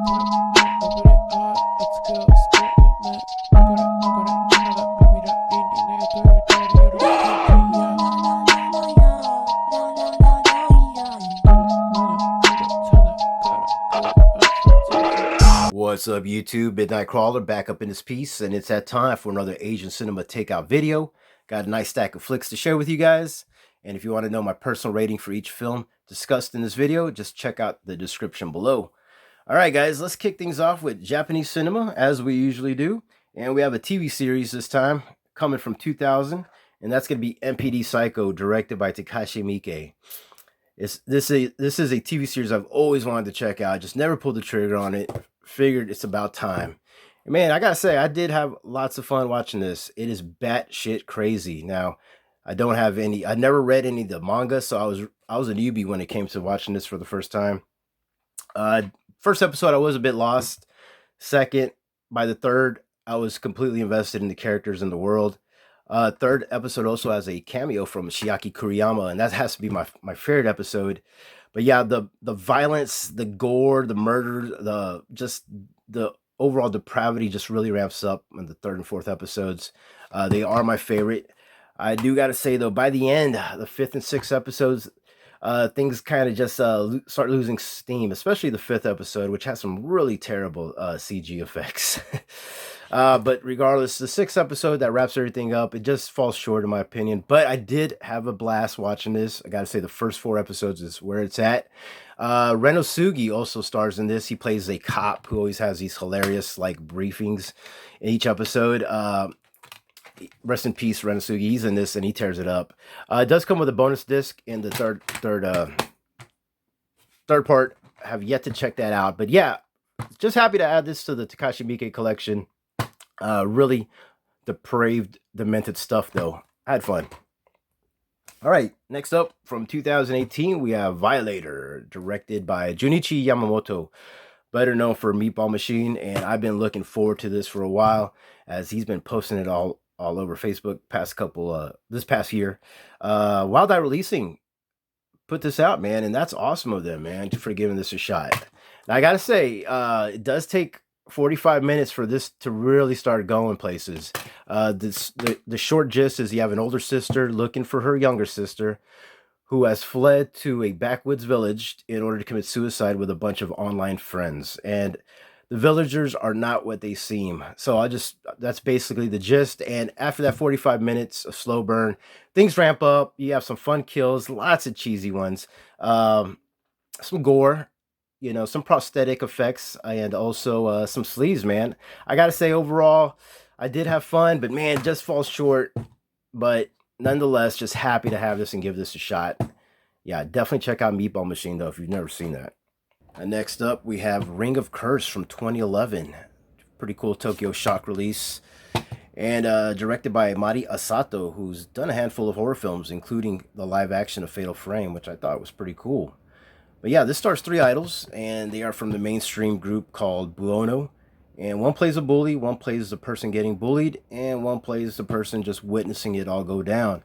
What's up, YouTube? Midnight Crawler back up in this piece, and it's that time for another Asian cinema takeout video. Got a nice stack of flicks to share with you guys, and if you want to know my personal rating for each film discussed in this video, just check out the description below. Alright guys, let's kick things off with Japanese cinema, as we usually do, and we have a TV series this time, coming from 2000, and that's going to be MPD Psycho, directed by Takashi Miike. This is a TV series I've always wanted to check out, just never pulled the trigger on it. Figured it's about time. And man, I gotta say, I did have lots of fun watching this. It is batshit crazy. Now, I never read any of the manga, so I was a newbie when it came to watching this for the first time. First episode, I was a bit lost. Second, by the third, I was completely invested in the characters and the world. Third episode also has a cameo from Shiaki Kuriyama, and that has to be my favorite episode. But yeah, the violence, the gore, the murder, the overall depravity just really ramps up in the third and fourth episodes. They are my favorite. I do got to say, though, by the end, the fifth and sixth episodes, things kind of just start losing steam, especially the fifth episode, which has some really terrible CG effects. But regardless, the sixth episode that wraps everything up, it just falls short in my opinion. But I did have a blast watching this. I gotta say, the first four episodes is where it's at. Renosugi also stars in this. He plays a cop who always has these hilarious briefings in each episode. Rest in peace, Renosugi. He's in this and he tears it up. It does come with a bonus disc in the third part. I have yet to check that out, but yeah, just happy to add this to the Takashi Miike collection. Really depraved, demented stuff, though. I had fun. All right, next up from 2018, we have Violator, directed by Junichi Yamamoto, better known for Meatball Machine, and I've been looking forward to this for a while, as he's been posting it all over Facebook this past year. Wild Eye Releasing put this out, man, and that's awesome of them, man, for giving this a shot. Now, I gotta say, it does take 45 minutes for this to really start going places. The short gist is you have an older sister looking for her younger sister who has fled to a backwoods village in order to commit suicide with a bunch of online friends. And the villagers are not what they seem. So that's basically the gist. And after that 45 minutes of slow burn, things ramp up. You have some fun kills, lots of cheesy ones, some gore, some prosthetic effects, and also some sleeves, man. I gotta say, overall, I did have fun, but man, just falls short. But nonetheless, just happy to have this and give this a shot. Yeah, definitely check out Meatball Machine, though, if you've never seen that. And next up, we have Ring of Curse from 2011. Pretty cool Tokyo Shock release. And directed by Mari Asato, who's done a handful of horror films, including the live action of Fatal Frame, which I thought was pretty cool. But yeah, this stars three idols, and they are from the mainstream group called Buono. And one plays a bully, one plays the person getting bullied, and one plays the person just witnessing it all go down.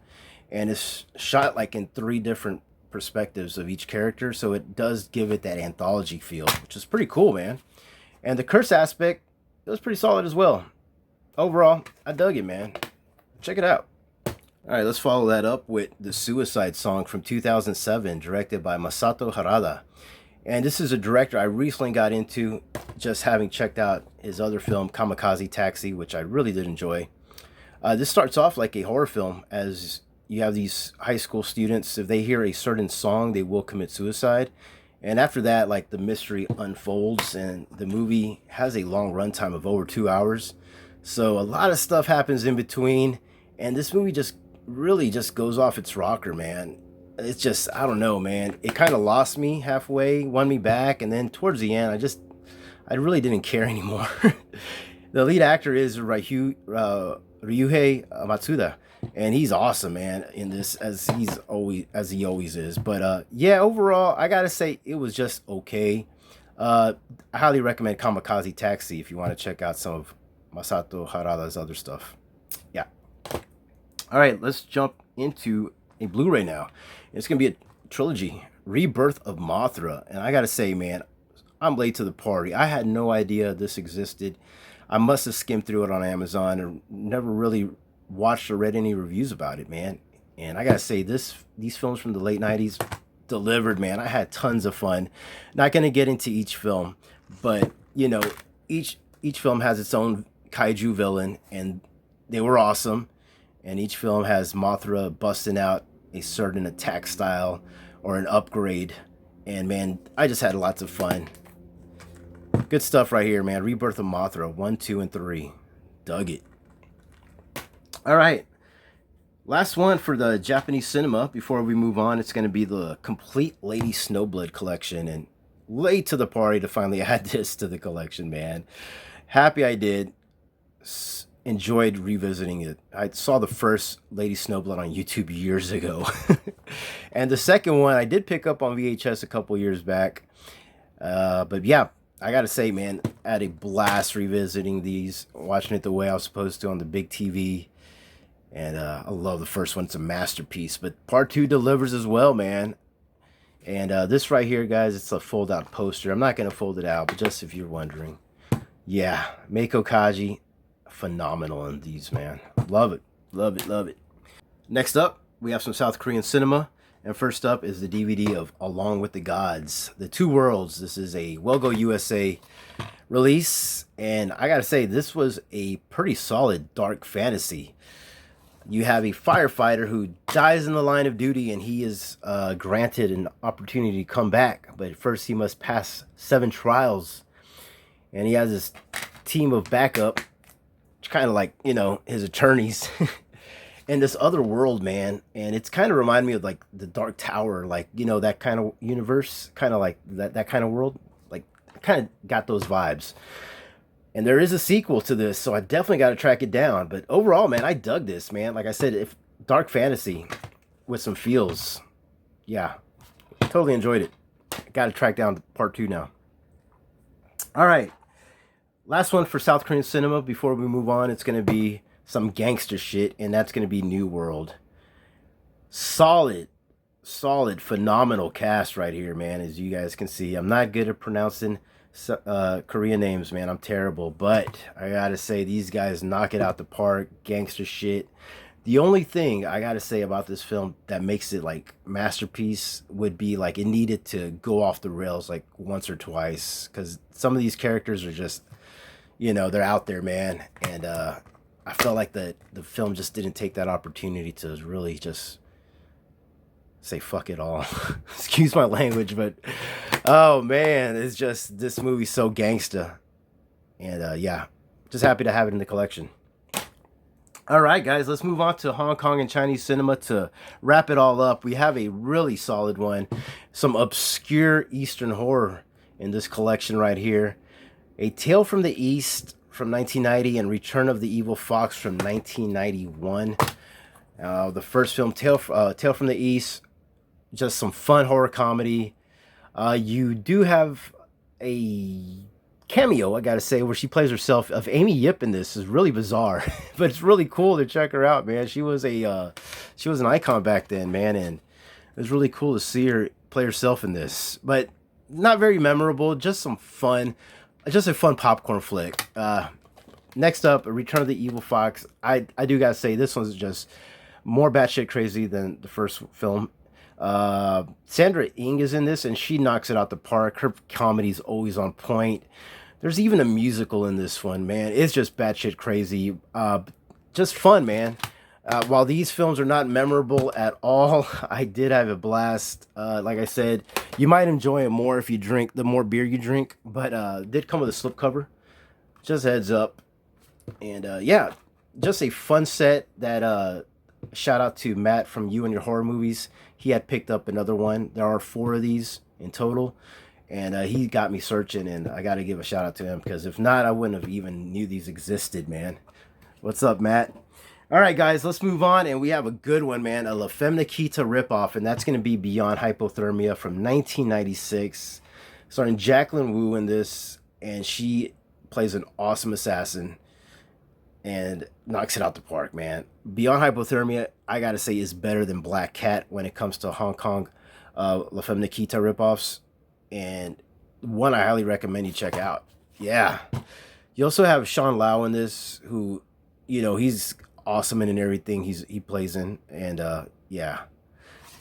And it's shot in three different perspectives of each character, so it does give it that anthology feel, which is pretty cool, man. And the curse aspect, it was pretty solid as well. Overall, I dug it, man. Check it out. All right, let's follow that up with The Suicide Song from 2007, directed by Masato Harada. And this is a director I recently got into, just having checked out his other film, Kamikaze Taxi, which I really did enjoy. This starts off like a horror film, as you have these high school students. If they hear a certain song, they will commit suicide. And after that, the mystery unfolds, and the movie has a long runtime of over 2 hours. So a lot of stuff happens in between, and this movie really goes off its rocker, man. It's just, I don't know, man. It kind of lost me halfway, won me back, and then towards the end, I really didn't care anymore. The lead actor is Ryuhei Matsuda, and he's awesome, man, in this, as he always is. But yeah, overall, I gotta say it was just okay. I highly recommend Kamikaze Taxi if you want to check out some of Masato Harada's other stuff. Yeah. All right, let's jump into a Blu-ray now. It's gonna be a trilogy, Rebirth of Mothra, and I gotta say, man, I'm late to the party. I had no idea this existed. I must have skimmed through it on Amazon and never really watched or read any reviews about it, man. And I gotta say, these films from the late '90s delivered, man. I had tons of fun. Not gonna get into each film, but you know, each film has its own kaiju villain, and they were awesome. And each film has Mothra busting out a certain attack style or an upgrade. And man, I just had lots of fun. Good stuff right here, man. Rebirth of Mothra 1, 2, and 3. Dug it. All right. Last one for the Japanese cinema before we move on. It's going to be the complete Lady Snowblood collection. And late to the party to finally add this to the collection, man. Happy I did. Enjoyed revisiting it. I saw the first Lady Snowblood on YouTube years ago. And the second one I did pick up on VHS a couple years back. But yeah, I gotta say, man, I had a blast revisiting these, watching it the way I was supposed to on the big TV. And I love the first one. It's a masterpiece. But part 2 delivers as well, man. And this right here, guys, it's a fold-out poster. I'm not going to fold it out, but just if you're wondering. Yeah, Meiko Kaji, phenomenal in these, man. Love it. Love it. Love it. Next up, we have some South Korean cinema. And first up is the DVD of Along with the Gods, The Two Worlds. This is a Wellgo USA release. And I got to say, this was a pretty solid dark fantasy. You have a firefighter who dies in the line of duty, and he is granted an opportunity to come back. But first, he must pass 7 trials. And he has this team of backup, kind of like, you know, his attorneys, in this other world, man. And it's kind of reminded me of like the Dark Tower, like, you know, that kind of universe, kind of like that kind of world. Like, kind of got those vibes. And there is a sequel to this, so I definitely got to track it down. But overall, man, I dug this, man. Like I said, if dark fantasy with some feels, yeah, totally enjoyed it. Got to track down part 2 now. All right, last one for South Korean cinema before we move on. It's going to be some gangster shit, and that's going to be New World. Solid, phenomenal cast right here, man. As you guys can see, I'm not good at pronouncing Korean names, man. I'm terrible, but I gotta say, these guys knock it out the park. Gangster shit. The only thing I gotta say about this film that makes it like masterpiece would be like it needed to go off the rails like once or twice, because some of these characters are just, you know, they're out there, man. And I felt like the film just didn't take that opportunity to really just say fuck it all. Excuse my language, but oh man, it's just, this movie's so gangsta. And yeah, just happy to have it in the collection. All right, guys, let's move on to Hong Kong and Chinese cinema to wrap it all up. We have a really solid one, some obscure Eastern horror in this collection right here. A Tale from the East from 1990 and Return of the Evil Fox from 1991. The first film, Tale from the East, just some fun horror comedy. You do have a cameo, I gotta say, where she plays herself, of Amy Yip in this. Is really bizarre, but it's really cool to check her out, man. She was an icon back then, man, and it was really cool to see her play herself in this. But not very memorable, just some fun, just a fun popcorn flick. Next up, Return of the Evil Fox. I do gotta say, this one's just more batshit crazy than the first film. Sandra Ing is in this, and she knocks it out the park. Her comedy's always on point. There's even a musical in this one, man. It's just batshit crazy. Just fun, man. While these films are not memorable at all, I did have a blast. Like I said, you might enjoy it more if you drink, the more beer you drink, but it did come with a slipcover. Just heads up. And yeah, just a fun set that shout out to Matt from You and Your Horror Movies. He had picked up another one. There are 4 of these in total, and he got me searching, and I got to give a shout out to him, because if not, I wouldn't have even knew these existed, man. What's up, Matt? All right, guys, let's move on, and we have a good one, man. A La Femme Nikita ripoff, and that's going to be Beyond Hypothermia from 1996, starring Jacqueline Wu in this, and she plays an awesome assassin and knocks it out the park, man. Beyond Hypothermia, I gotta say, is better than Black Cat when it comes to Hong Kong La Femme Nikita ripoffs. And one I highly recommend you check out. Yeah. You also have Sean Lau in this, who, he's awesome in everything he plays in. And yeah.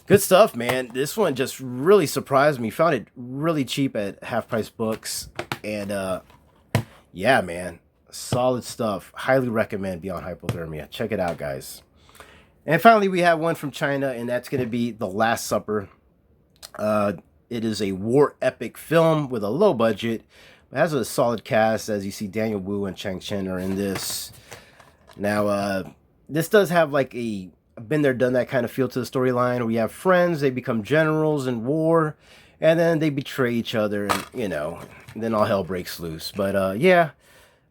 Good stuff, man. This one just really surprised me. Found it really cheap at Half Price Books. And yeah, man. Solid stuff. Highly recommend Beyond Hypothermia. Check it out, guys. And finally, we have one from China, and that's going to be The Last Supper. It is a war epic film with a low budget. It has a solid cast. As you see, Daniel Wu and Chang Chen are in this. Now, this does have like a been there, done that kind of feel to the storyline. We have friends, they become generals in war, and then they betray each other, and then all hell breaks loose. But yeah,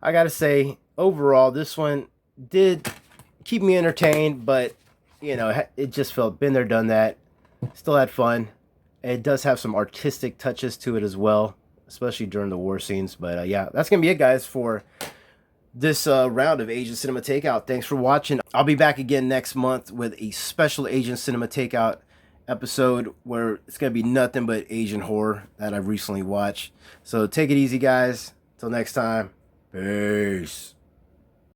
I gotta say, overall, this one did keep me entertained, but it just felt been there, done that. Still had fun. It does have some artistic touches to it as well, especially during the war scenes. But yeah, that's gonna be it, guys, for this round of Asian Cinema Takeout. Thanks for watching. I'll be back again next month with a special Asian Cinema Takeout episode where it's gonna be nothing but Asian horror that I've recently watched. So take it easy, guys. Till next time. Peace.